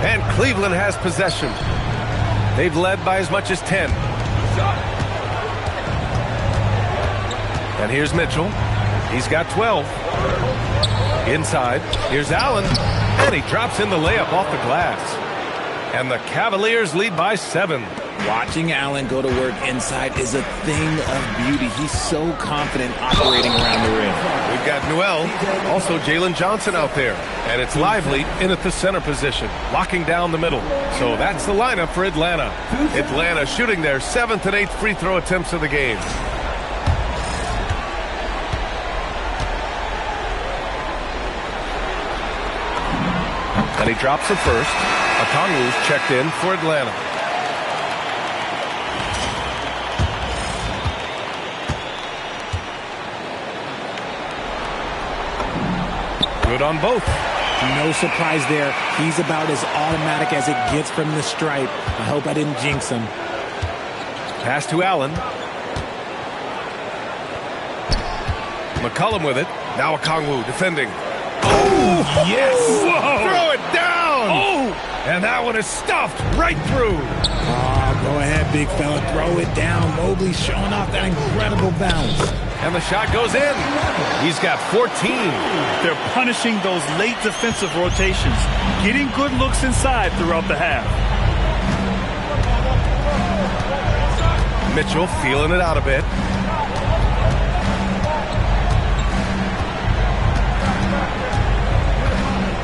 And Cleveland has possession. They've led by as much as 10. And here's Mitchell. He's got 12. Inside, here's Allen. And he drops in the layup off the glass. And the Cavaliers lead by 7. Watching Allen go to work inside is a thing of beauty. He's so confident operating around the rim. We've got Newell, also Jalen Johnson out there. And it's Lively in at the center position, locking down the middle. So that's the lineup for Atlanta. Atlanta shooting their 7th and 8th free throw attempts of the game. And he drops it first. Okongwu's checked in for Atlanta. Good on both. No surprise there. He's about as automatic as it gets from the stripe. I hope I didn't jinx him. Pass to Allen. McCollum with it. Now Okongwu defending. Oh, yes. Whoa. Throw it down. Oh. And that one is stuffed right through. Oh, go ahead, big fella. Throw it down. Mobley showing off that incredible bounce. And the shot goes in. He's got 14. They're punishing those late defensive rotations, getting good looks inside throughout the half. Mitchell feeling it out a bit.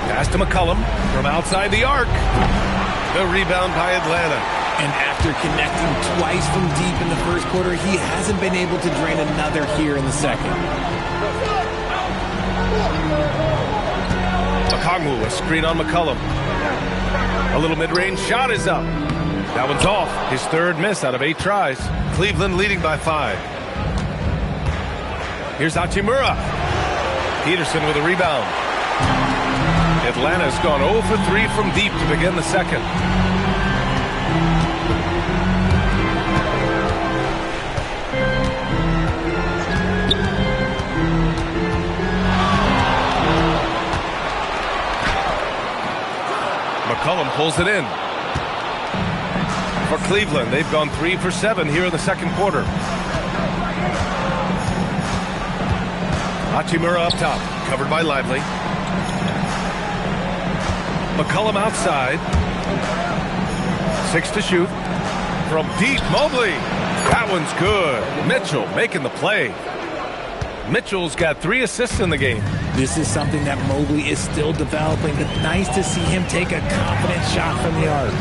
Pass to McCollum from outside the arc. The rebound by Atlanta. And after connecting twice from deep in the first quarter, he hasn't been able to drain another here in the second. Okongwu, a screen on McCollum. A little mid-range shot is up. That one's off. His 3rd miss out of 8 tries. Cleveland leading by 5. Here's Hachimura. Peterson with a rebound. Atlanta's gone 0 for 3 from deep to begin the second. McCollum pulls it in. For Cleveland, they've gone 3 for 7 here in the second quarter. Hachimura up top, covered by Lively. McCollum outside. 6 to shoot. From deep, Mobley. That one's good. Mitchell making the play. Mitchell's got 3 assists in the game. This is something that Mobley is still developing, but nice to see him take a confident shot from the arc.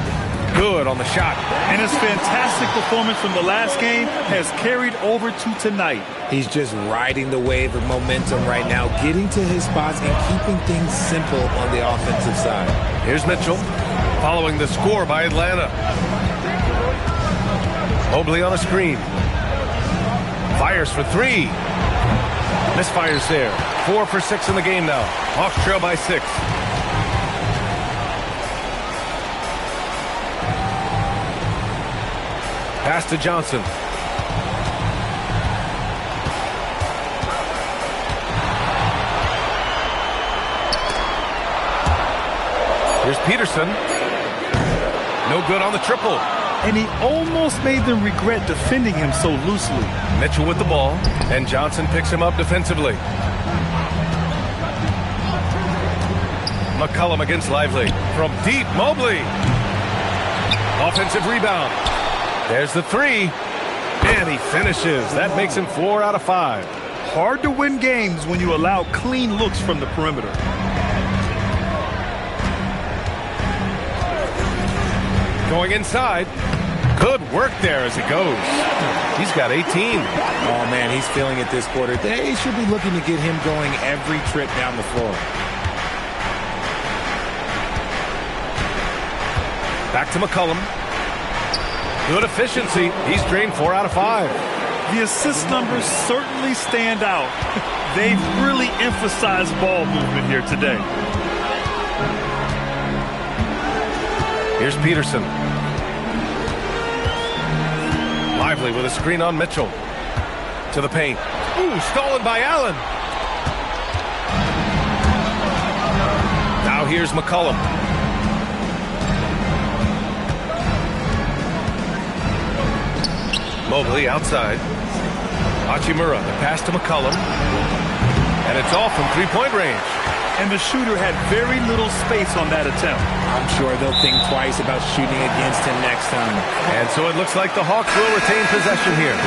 Good on the shot. And his fantastic performance from the last game has carried over to tonight. He's just riding the wave of momentum right now, getting to his spots and keeping things simple on the offensive side. Here's Mitchell, following the score by Atlanta. Mobley on a screen. Fires for 3. Misfires there. 4 for 6 in the game now. Hawks trail by 6. Pass to Johnson. Here's Peterson. No good on the triple. And he almost made them regret defending him so loosely. Mitchell with the ball, and Johnson picks him up defensively. McCollum against Lively. From deep, Mobley. Offensive rebound. There's the 3. And he finishes. That makes him 4 out of 5. Hard to win games when you allow clean looks from the perimeter. Going inside. Good work there as it goes. He's got 18. Oh, man, he's feeling it this quarter. They should be looking to get him going every trip down the floor. Back to McCollum. Good efficiency. He's drained 4 out of 5. The assist numbers certainly stand out. They've really emphasized ball movement here today. Here's Peterson. Lively with a screen on Mitchell. To the paint. Ooh, stolen by Allen. Now here's McCollum. Mobley outside. Hachimura, the pass to McCollum. And it's off from three-point range. And the shooter had very little space on that attempt. I'm sure they'll think twice about shooting against him next time. And so it looks like the Hawks will retain possession here.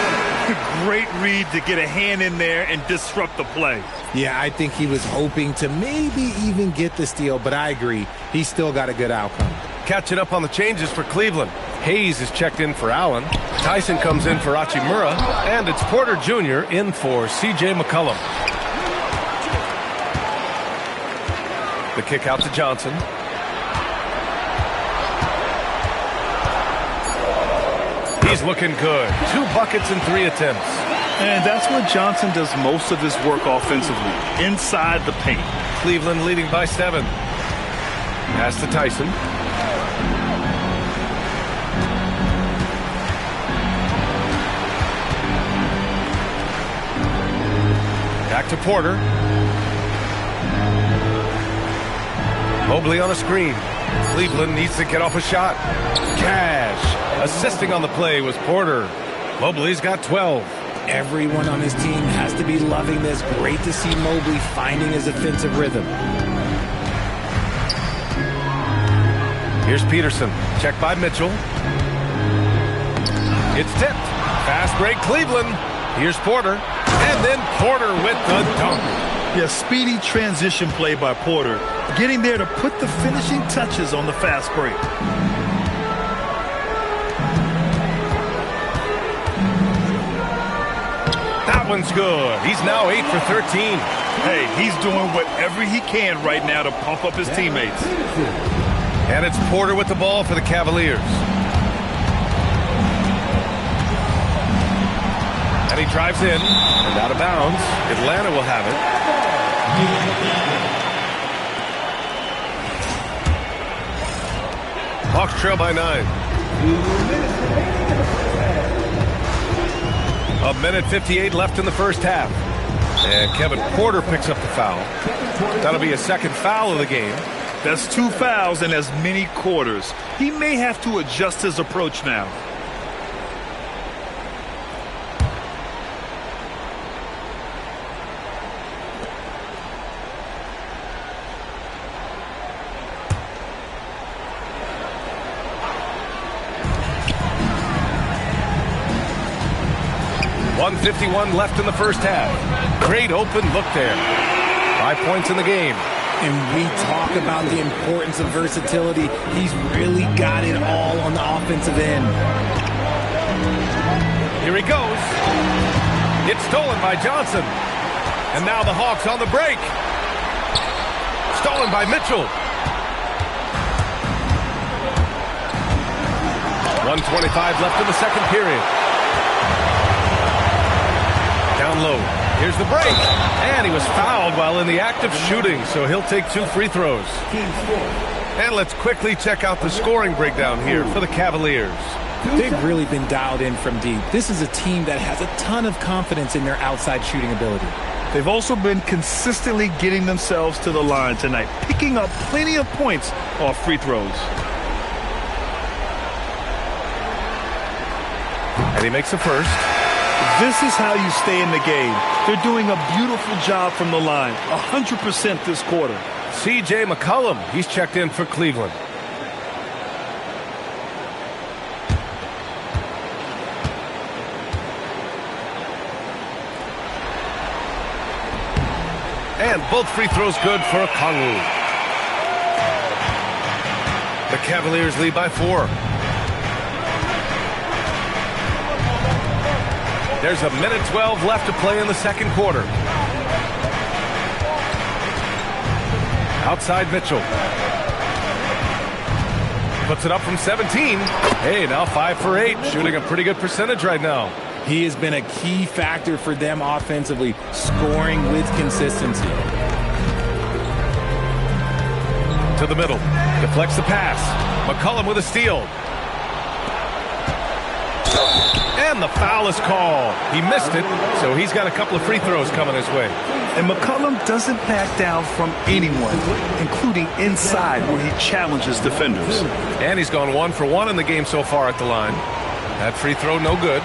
Great read to get a hand in there and disrupt the play. Yeah, I think he was hoping to maybe even get the steal, but I agree. He still got a good outcome. Catching up on the changes for Cleveland. Hayes is checked in for Allen. Tyson comes in for Hachimura. And it's Porter Jr. in for C.J. McCollum. The kick out to Johnson. He's looking good. 2 buckets in 3 attempts. And that's what Johnson does most of his work offensively, inside the paint. Cleveland leading by 7. Pass to Tyson. Back to Porter. Mobley on a screen. Cleveland needs to get off a shot. Cash. Assisting on the play was Porter. Mobley's got 12. Everyone on his team has to be loving this. Great to see Mobley finding his offensive rhythm. Here's Peterson. Checked by Mitchell. It's tipped. Fast break Cleveland. Here's Porter. And then Porter with the dunk. Yeah, speedy transition play by Porter. Getting there to put the finishing touches on the fast break. That one's good. He's now 8 for 13. Hey, he's doing whatever he can right now to pump up his teammates. And it's Porter with the ball for the Cavaliers. And he drives in and out of bounds. Atlanta will have it. Hawks trail by 9. 1:58 left in the first half. And Kevin Porter picks up the foul. That'll be a second foul of the game. That's 2 fouls in as many quarters. He may have to adjust his approach now. .51 left in the first half. Great open look there. 5 points in the game. And we talk about the importance of versatility. He's really got it all on the offensive end. Here he goes. It's stolen by Johnson. And now the Hawks on the break. Stolen by Mitchell. 1:25 left in the second period. Down low. Here's the break. And he was fouled while in the act of shooting, so he'll take 2 free throws. And let's quickly check out the scoring breakdown here for the Cavaliers. They've really been dialed in from deep. This is a team that has a ton of confidence in their outside shooting ability. They've also been consistently getting themselves to the line tonight, picking up plenty of points off free throws. And he makes the first. This is how you stay in the game. They're doing a beautiful job from the line, 100% this quarter. C.J. McCollum, he's checked in for Cleveland. And both free throws good for Okongwu. The Cavaliers lead by 4. There's 1:12 left to play in the second quarter. Outside Mitchell. Puts it up from 17. Hey, now 5 for 8. Shooting a pretty good percentage right now. He has been a key factor for them offensively, scoring with consistency. To the middle. Deflects the pass. McCollum with a steal. And the foul is called. He missed it, so he's got a couple of free throws coming his way. And McCollum doesn't back down from anyone, including inside where he challenges defenders. And he's gone 1 for 1 in the game so far at the line. That free throw no good.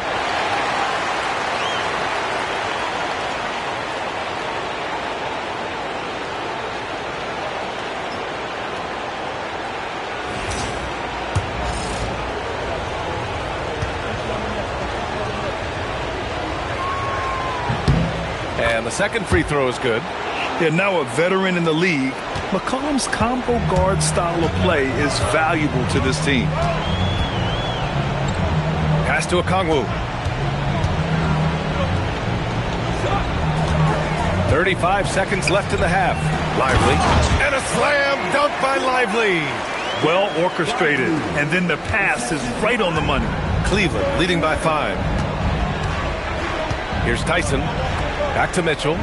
And the second free throw is good. Yeah, now a veteran in the league, McCollum's combo guard style of play is valuable to this team. Pass to Okongwu. 35 seconds left in the half. Lively. And a slam dunk by Lively. Well orchestrated. And then the pass is right on the money. Cleveland leading by 5. Here's Tyson. Back to Mitchell.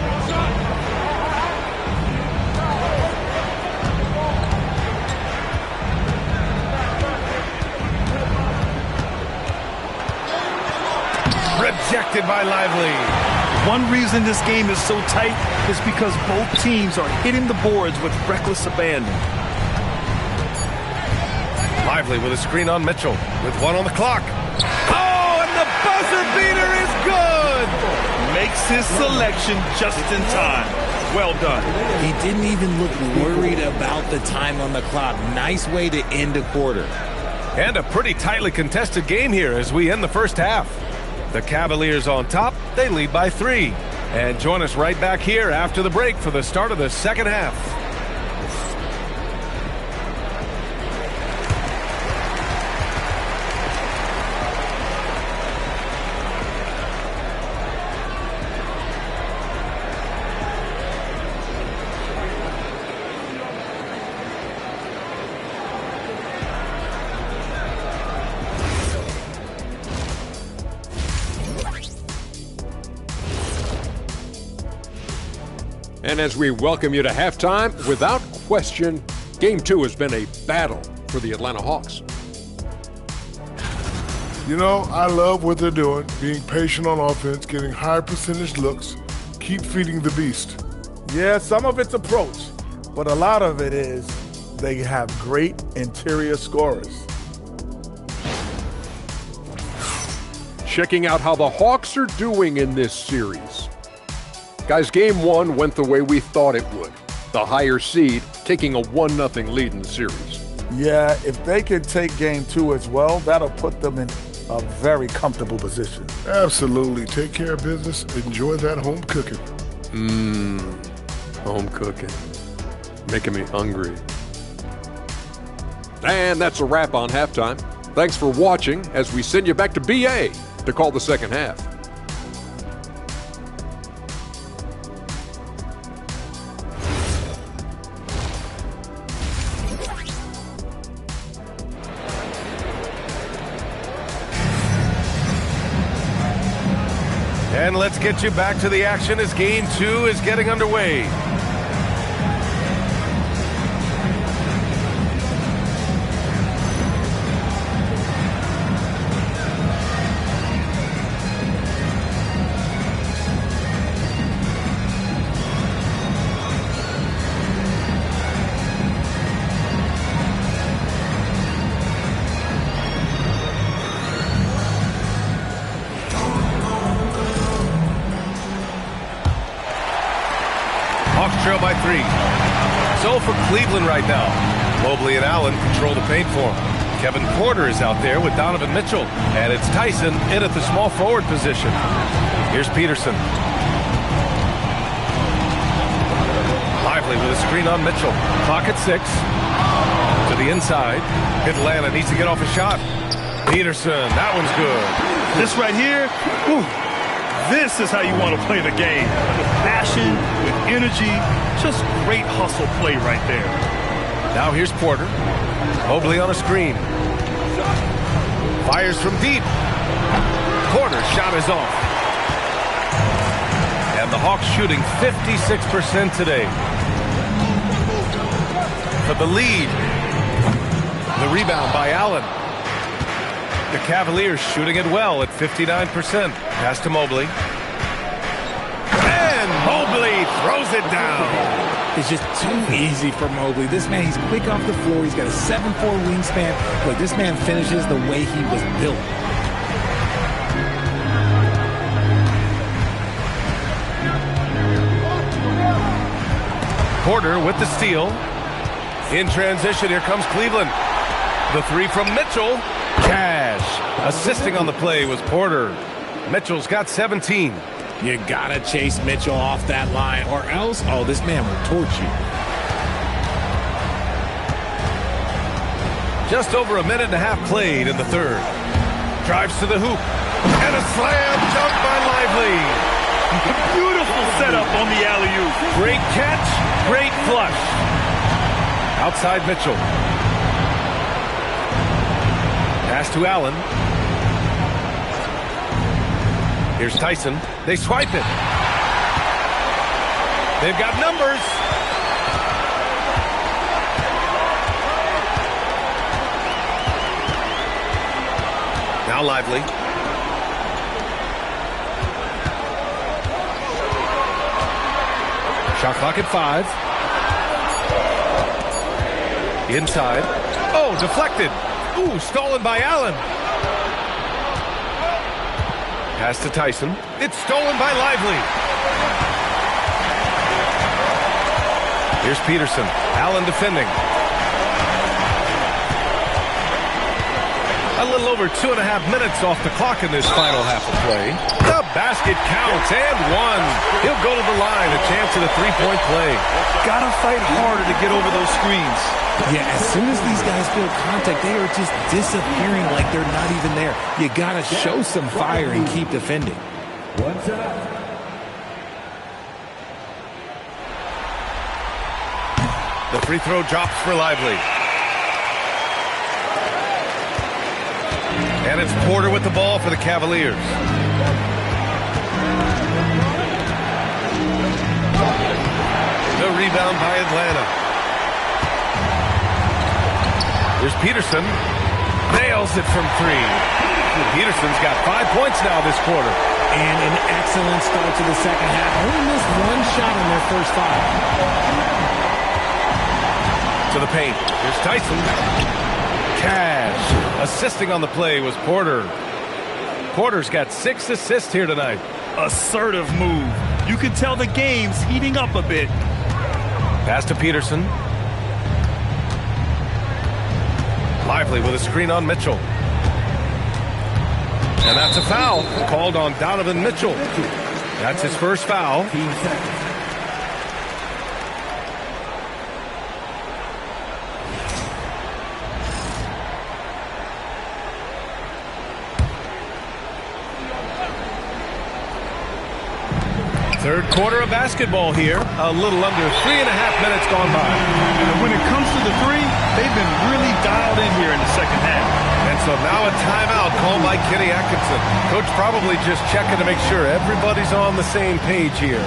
Rejected by Lively. One reason this game is so tight is because both teams are hitting the boards with reckless abandon. Lively with a screen on Mitchell with 1 on the clock. Oh, and the buzzer beater is good! Makes his selection just in time. Well done. He didn't even look worried about the time on the clock. Nice way to end a quarter. And a pretty tightly contested game here as we end the first half. The Cavaliers on top, they lead by 3. And join us right back here after the break for the start of the second half. And as we welcome you to halftime, without question, Game 2 has been a battle for the Atlanta Hawks. You know, I love what they're doing, being patient on offense, getting high percentage looks, keep feeding the beast. Yeah, some of it's approach, but a lot of it is they have great interior scorers. Checking out how the Hawks are doing in this series. Guys, Game 1 went the way we thought it would. The higher seed taking a 1-0 lead in the series. Yeah, if they can take Game 2 as well, that'll put them in a very comfortable position. Absolutely. Take care of business. Enjoy that home cooking. Home cooking. Making me hungry. And that's a wrap on halftime. Thanks for watching as we send you back to BA to call the second half. And let's get you back to the action as Game 2 is getting underway. Trail by 3. So for Cleveland right now, Mobley and Allen control the paint for him. Kevin Porter is out there with Donovan Mitchell. And it's Tyson in at the small forward position. Here's Peterson. Lively with a screen on Mitchell. Clock at 6. To the inside. Atlanta needs to get off a shot. Peterson, that one's good. This right here, whew, this is how you want to play the game. With passion, with energy, just great hustle play right there. Now here's Porter. Mobley on a screen. Fires from deep. Porter's shot is off. And the Hawks shooting 56% today. For the lead. The rebound by Allen. The Cavaliers shooting it well at 59%. Pass to Mobley. And Mobley throws it down. It's just too easy for Mobley. This man, he's quick off the floor. He's got a 7'4" wingspan. Look, this man finishes the way he was built. Porter with the steal. In transition, here comes Cleveland. The 3 from Mitchell. Cash. Assisting on the play was Porter. Mitchell's got 17. You gotta chase Mitchell off that line, or else, oh, this man will torch you. Just over a minute and a half played in the third. Drives to the hoop. And a slam dunk by Lively. Beautiful setup on the alley-oop. Great catch, great flush. Outside Mitchell. Pass to Allen. Here's Tyson. They swipe it. They've got numbers. Now Lively. Shot clock at 5. Inside. Oh, deflected. Ooh, stolen by Allen. Pass to Tyson. It's stolen by Lively. Here's Peterson. Allen defending. A little over 2.5 minutes off the clock in this final half of play. The basket counts and one. He'll go to the line. A chance at a three-point play. Gotta fight harder to get over those screens. Yeah, as soon as these guys feel contact, they are just disappearing like they're not even there. You gotta show some fire and keep defending. The free throw drops for Lively. And it's Porter with the ball for the Cavaliers. The rebound by Atlanta. Here's Peterson. Nails it from 3. Peterson's got 5 points now this quarter. And an excellent start to the second half. Only missed one shot in their first 5. To the paint. Here's Tyson. Cash. Assisting on the play was Porter. Porter's got 6 assists here tonight. Assertive move. You can tell the game's heating up a bit. Pass to Peterson. Lively with a screen on Mitchell. And that's a foul called on Donovan Mitchell. That's his first foul. Third quarter of basketball here. A little under 3.5 minutes gone by. And when it comes to the three, they've been really dialed in here in the second half. And so now a timeout called by Kenny Atkinson. Coach probably just checking to make sure everybody's on the same page here.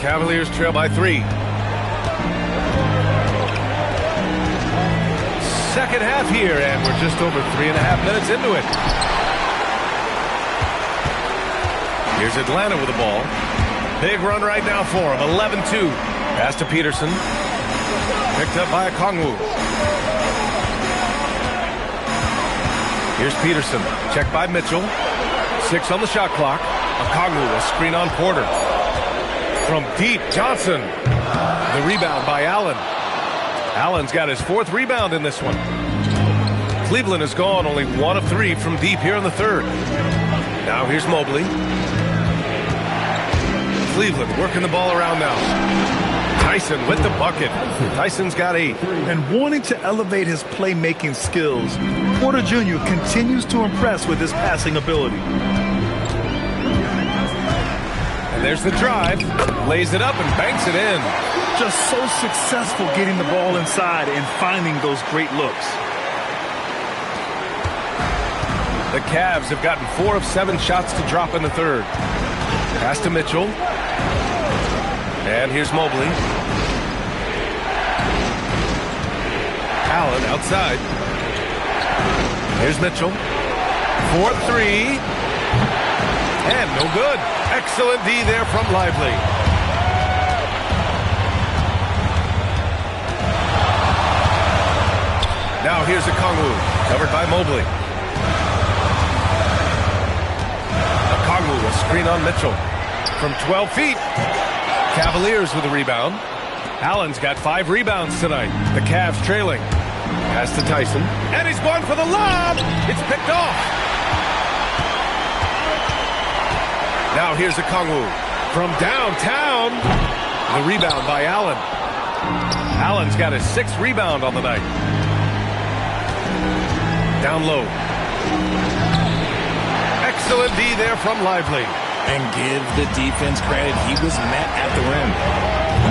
Cavaliers trail by 3. Second half here, and we're just over 3.5 minutes into it. Here's Atlanta with the ball. Big run right now for him, 11-2. Pass to Peterson. Picked up by Okongwu. Here's Peterson. Checked by Mitchell. 6 on the shot clock. Okongwu, a screen on Porter. From deep, Johnson. The rebound by Allen. Allen's got his 4th rebound in this one. Cleveland has gone only 1 of 3 from deep here in the 3rd. Now here's Mobley. Cleveland working the ball around now. Tyson with the bucket. Tyson's got 8. And wanting to elevate his playmaking skills, Porter Jr. continues to impress with his passing ability. And there's the drive. Lays it up and banks it in. Just so successful getting the ball inside and finding those great looks. The Cavs have gotten 4 of 7 shots to drop in the 3rd. Pass to Mitchell. And here's Mobley. Allen outside. Here's Mitchell. 4-3. And no good. Excellent D there from Lively. Now here's Okongwu, covered by Mobley. Okongwu, a screen on Mitchell. From 12 feet. Cavaliers with a rebound. Allen's got 5 rebounds tonight. The Cavs trailing. Pass to Tyson. And he's going for the lob. It's picked off. Now here's Okongwu. From downtown. The rebound by Allen. Allen's got his 6th rebound on the night. Down low. Excellent D there from Lively. And give the defense credit. He was met at the rim.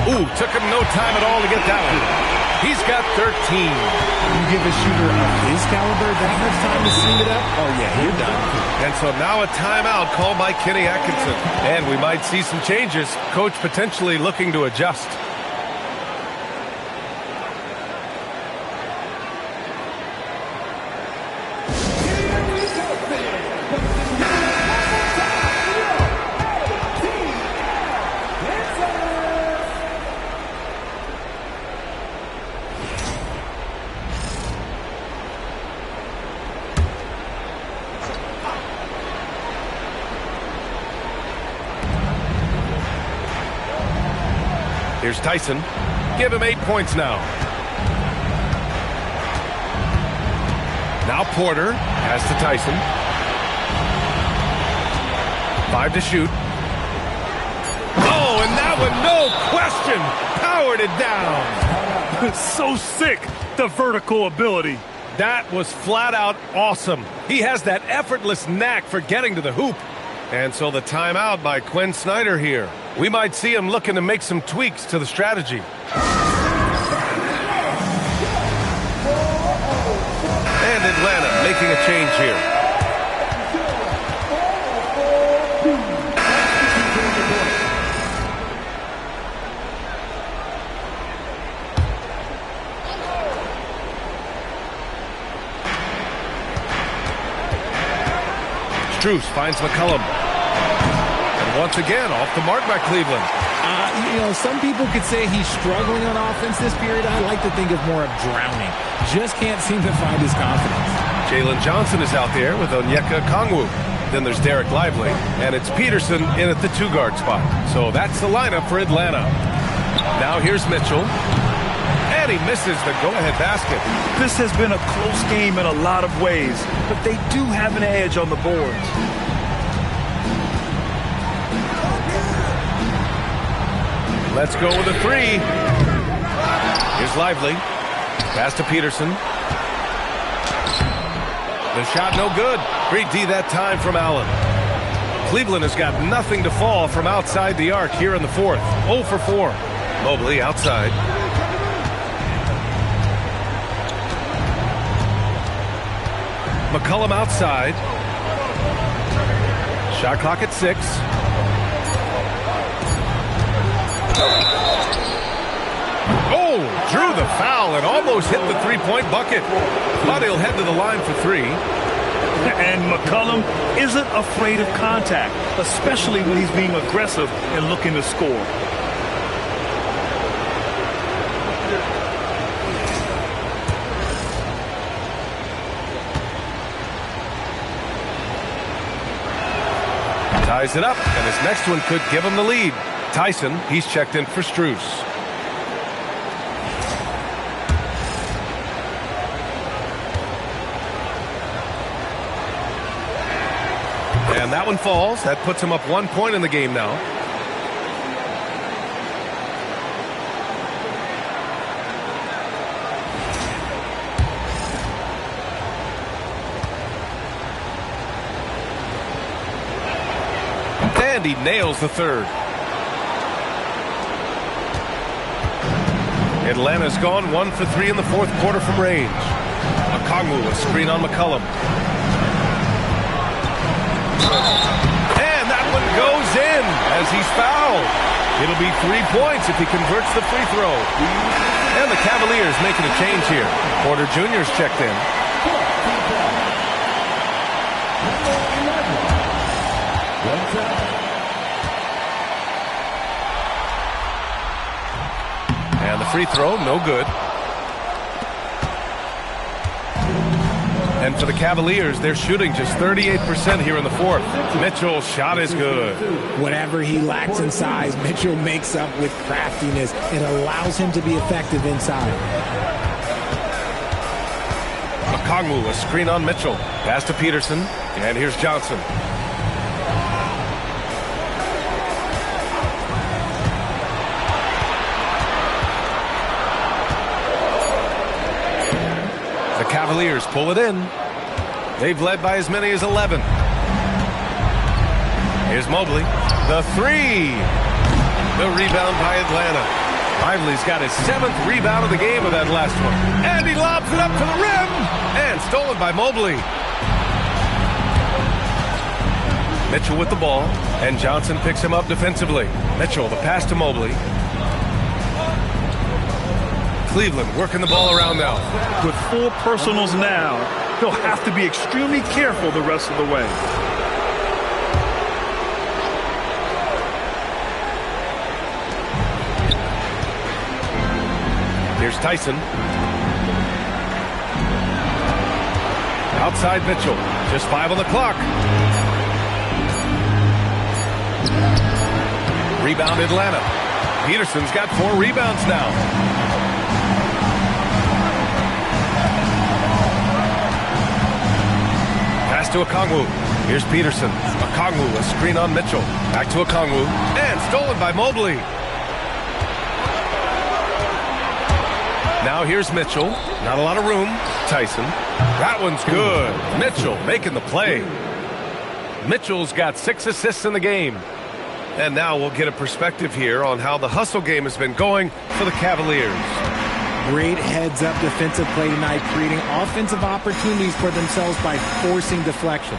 Ooh, took him no time at all to get that one. He's got 13. You give a shooter of his caliber that much time to steam it up? Oh, yeah, you're done. And so now a timeout called by Kenny Atkinson. And we might see some changes. Coach potentially looking to adjust. Here's Tyson. Give him 8 points now. Now Porter has to Tyson. 5 to shoot. Oh, and that one, no question, powered it down. So sick, the vertical ability. That was flat out awesome. He has that effortless knack for getting to the hoop. And so the timeout by Quinn Snyder here. We might see him looking to make some tweaks to the strategy. And Atlanta making a change here. Strus finds McCollum. And once again, off the mark by Cleveland. Some people could say he's struggling on offense this period. I like to think of more of drowning. Just can't seem to find his confidence. Jalen Johnson is out there with Onyeka Okongwu. Then there's Derek Lively, and it's Peterson in at the 2-guard spot. So that's the lineup for Atlanta. Now here's Mitchell. And he misses the go-ahead basket. This has been a close game in a lot of ways, but they do have an edge on the boards. Let's go with a 3. Here's Lively. Pass to Peterson. The shot no good. Great D that time from Allen. Cleveland has got nothing to fall from outside the arc here in the 4th. 0 for 4. Mobley outside. McCollum outside. Shot clock at 6. Oh, drew the foul and almost hit the 3-point bucket. But he'll head to the line for 3. And McCollum isn't afraid of contact, especially when he's being aggressive and looking to score. Ties it up, and his next one could give him the lead. Tyson, he's checked in for Strus. And that one falls. That puts him up 1 point in the game now. And he nails the third. Atlanta's gone 1 for 3 in the fourth quarter from range. Okongwu, a screen on McCollum. And that one goes in as he's fouled. It'll be 3 points if he converts the free throw. And the Cavaliers making a change here. Porter Jr.'s checked in. And the free throw, no good. And for the Cavaliers, they're shooting just 38% here in the fourth. Mitchell's shot is good. Whatever he lacks in size, Mitchell makes up with craftiness. It allows him to be effective inside. Okongwu, a screen on Mitchell. Pass to Peterson, and here's Johnson. Cavaliers pull it in. They've led by as many as 11. Here's Mobley. The three. The rebound by Atlanta. Lively's got his 7th rebound of the game with that last one. And he lobs it up to the rim. And stolen by Mobley. Mitchell with the ball. And Johnson picks him up defensively. Mitchell, the pass to Mobley. Cleveland working the ball around now. With 4 personals now, he'll have to be extremely careful the rest of the way. Here's Tyson. Outside Mitchell. Just 5 on the clock. Rebound Atlanta. Peterson's got 4 rebounds now. Pass to Okongwu. Here's Peterson. Okongwu, a screen on Mitchell. Back to Okongwu. And stolen by Mobley. Now here's Mitchell. Not a lot of room. Tyson. That one's good. Mitchell making the play. Mitchell's got 6 assists in the game. And now we'll get a perspective here on how the hustle game has been going for the Cavaliers. Great heads-up defensive play tonight, creating offensive opportunities for themselves by forcing deflection.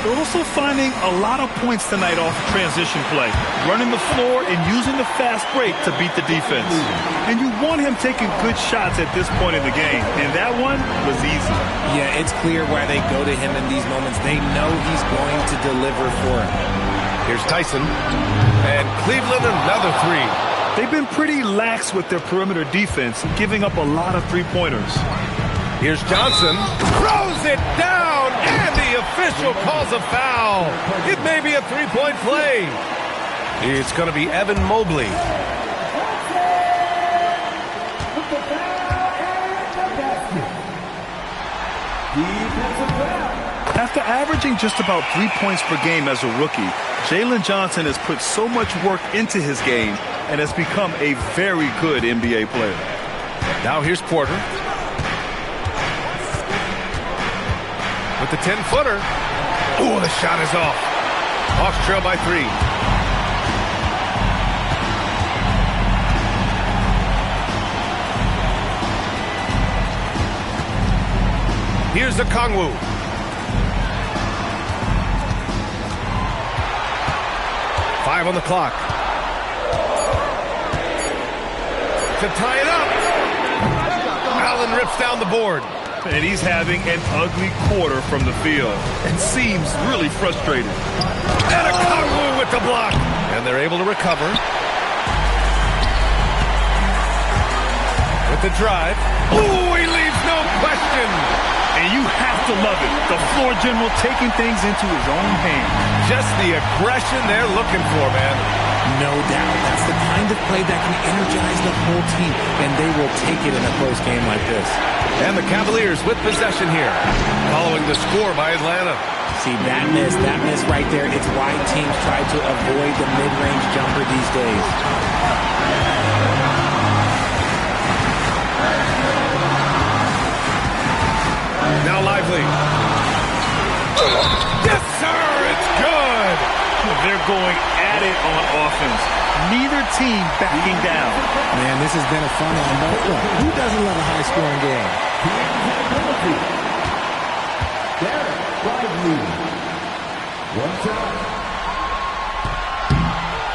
They're also finding a lot of points tonight off transition play, running the floor and using the fast break to beat the defense. And you want him taking good shots at this point in the game, and that one was easy. Yeah, it's clear why they go to him in these moments. They know he's going to deliver for him. Here's Tyson. And Cleveland another 3. They've been pretty lax with their perimeter defense, giving up a lot of 3-pointers. Here's Johnson. Throws it down, and the official calls a foul. It may be a 3-point play. It's going to be Evan Mobley. After averaging just about 3 points per game as a rookie, Jalen Johnson has put so much work into his game and has become a very good NBA player. Now here's Porter. With the 10-footer. Oh, the shot is off. Hawks trail by 3. Here's Okongwu. Five on the clock. To tie it up. Allen rips down the board. And he's having an ugly quarter from the field and seems really frustrated. And Okongwu with the block. And they're able to recover. With the drive. Oh, he leaves no question. And you have to love it. The floor general taking things into his own hands. Just the aggression they're looking for, man. No doubt. That's the kind of play that can energize the whole team, and they will take it in a close game like this. And the Cavaliers with possession here, following the score by Atlanta. See, that miss right there, it's why teams try to avoid the mid-range jumper these days. Now Lively. Yes, sir, it's good. They're going at it on offense. Neither team backing down. Man, this has been a fun one. But look, who doesn't love a high-scoring game?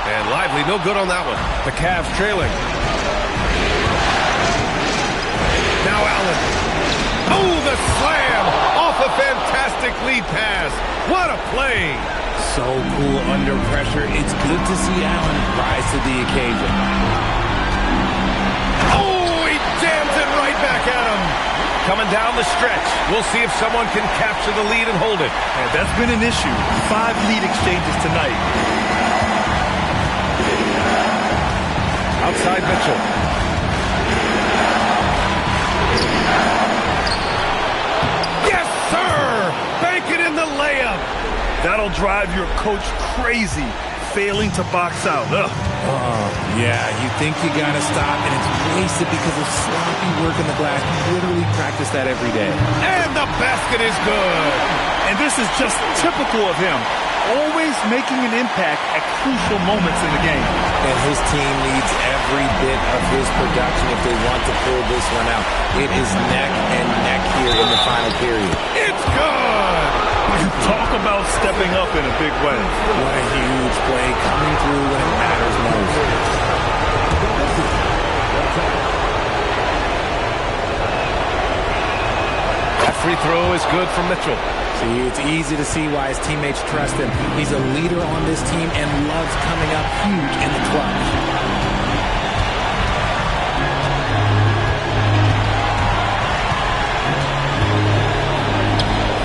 And Lively, no good on that one. The Cavs trailing. Now Allen. Oh, the slam off a fantastic lead pass. What a play. So cool under pressure. It's good to see Allen rise to the occasion. Oh, he jams it right back at him. Coming down the stretch. We'll see if someone can capture the lead and hold it. And that's been an issue. 5 lead exchanges tonight. Outside Mitchell. Yes, sir! Bank it in the layup. That'll drive your coach crazy, failing to box out. Ugh. Yeah, you think you gotta stop, and it's wasted because of sloppy work in the glass. You literally practice that every day. And the basket is good. And this is just typical of him. Always making an impact at crucial moments in the game. And his team needs every bit of his production if they want to pull this one out. It is neck and neck here in the final period. It's good. Talk about stepping up in a big way. What a huge play coming through when it matters most. That free throw is good from Mitchell. See, it's easy to see why his teammates trust him. He's a leader on this team and loves coming up huge in the clutch.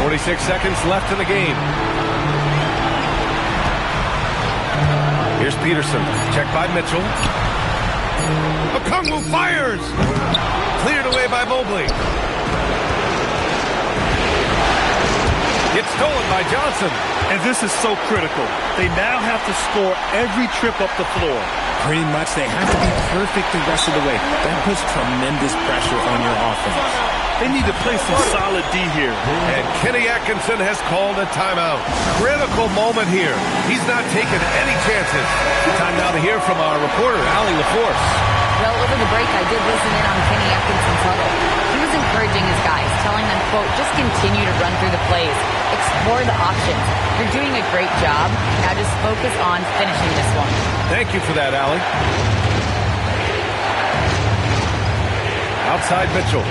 .46 seconds left in the game. Here's Peterson. Checked by Mitchell. Okongwu fires! Cleared away by Mobley. It's stolen by Johnson. And this is so critical. They now have to score every trip up the floor. Pretty much, they have to be perfect the rest of the way. That puts tremendous pressure on your offense. They need to play some solid D here. And Kenny Atkinson has called a timeout. Critical moment here. He's not taking any chances. Time now to hear from our reporter, Allie LaForce. Well, over the break, I did listen in on Kenny Atkinson's huddle. He was encouraging his guys, telling them, quote, just continue to run through the plays. Explore the options. You're doing a great job. Now just focus on finishing this one. Thank you for that, Allie. Outside Mitchell.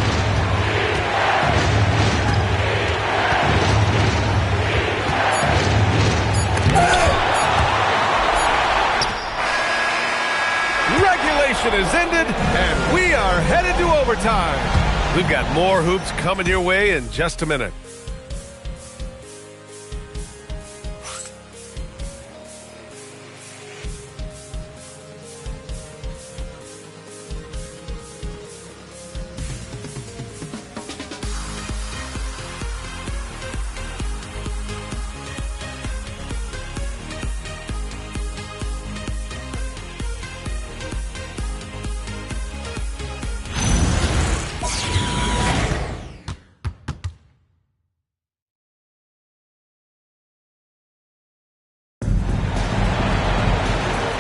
Regulation is ended, and we are headed to overtime. We've got more hoops coming your way in just a minute.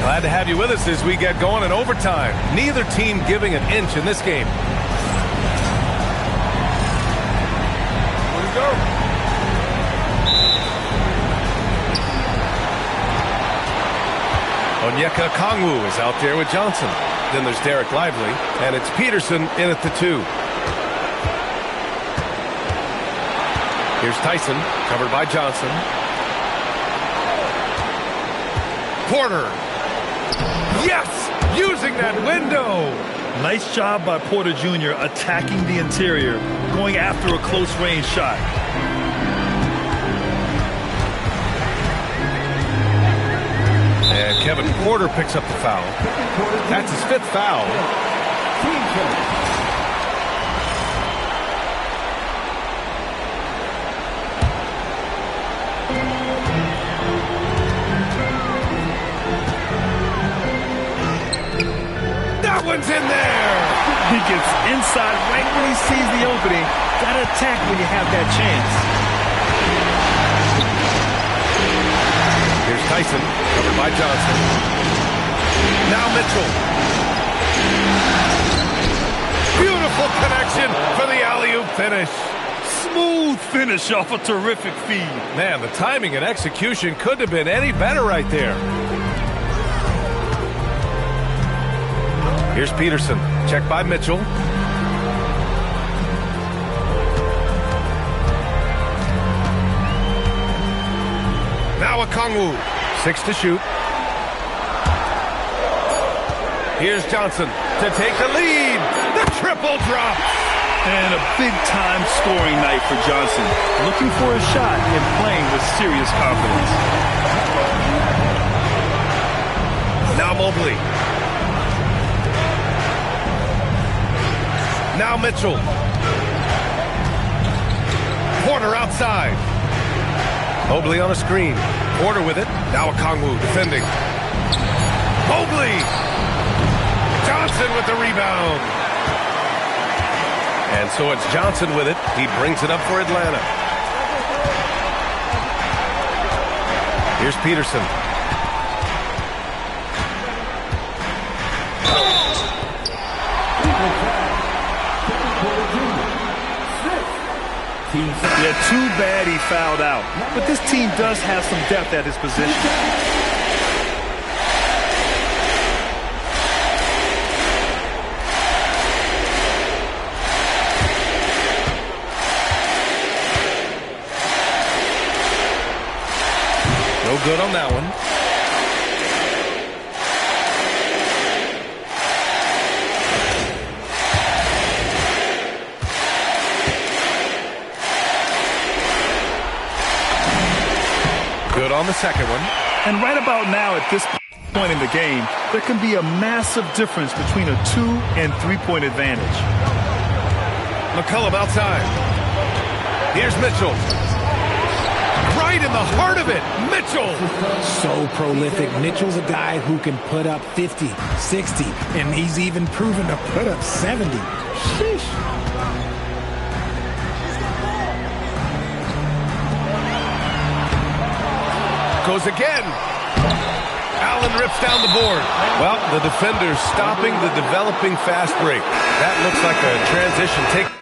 Glad to have you with us as we get going in overtime. Neither team giving an inch in this game. Where'd he go? Onyeka Okongwu is out there with Johnson. Then there's Derek Lively, and it's Peterson in at the 2. Here's Tyson, covered by Johnson. Porter. Yes! Using that window! Nice job by Porter Jr. attacking the interior. going after a close-range shot. And Kevin Porter picks up the foul. That's his 5th foul. That one's in there! He gets inside right when he sees the opening. Gotta attack when you have that chance. Here's Tyson, covered by Johnson. Now Mitchell. Beautiful connection for the alley-oop finish. Smooth finish off a terrific feed. Man, the timing and execution couldn't have been any better right there. Here's Peterson, checked by Mitchell. Now Okongwu, 6 to shoot. Here's Johnson to take the lead. The triple drop. And a big-time scoring night for Johnson. Looking for a shot and playing with serious confidence. Now Mobley. Now Mitchell. Porter outside. Mobley on a screen. Porter with it. Now Okongwu defending. Mobley. Johnson with the rebound. And so it's Johnson with it. He brings it up for Atlanta. Here's Peterson. Yeah, too bad he fouled out. But this team does have some depth at his position. No good on that one. Good on the second one. And right about now at this point in the game, there can be a massive difference between a 2- and 3-point advantage. McCollum outside. Here's Mitchell. Right in the heart of it, Mitchell. So prolific. Mitchell's a guy who can put up 50, 60, and he's even proven to put up 70. Sheesh. Goes again. Allen rips down the board. Well, the defender's stopping the developing fast break. That looks like a transition take.